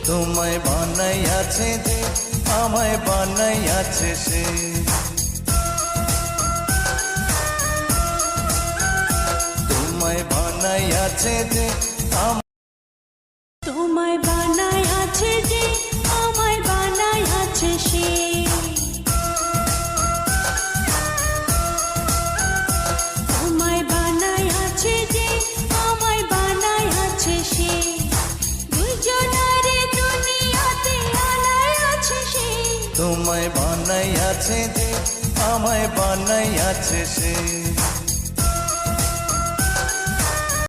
তোমায় বানাইয়াছে যে আমায় বানাইয়াছে সে। তোমায় বানাইয়াছে যে তোমায় বানাইয়াছে যে আমায় বানাইয়াছে সে। তোমায় বানাইয়াছে যে আমায় বানাইয়াছে সে। দুজনারে দুনিয়াতে আনাইয়াছে সে। তোমায় বানাইয়াছে যে আমায় বানাইয়াছে সে।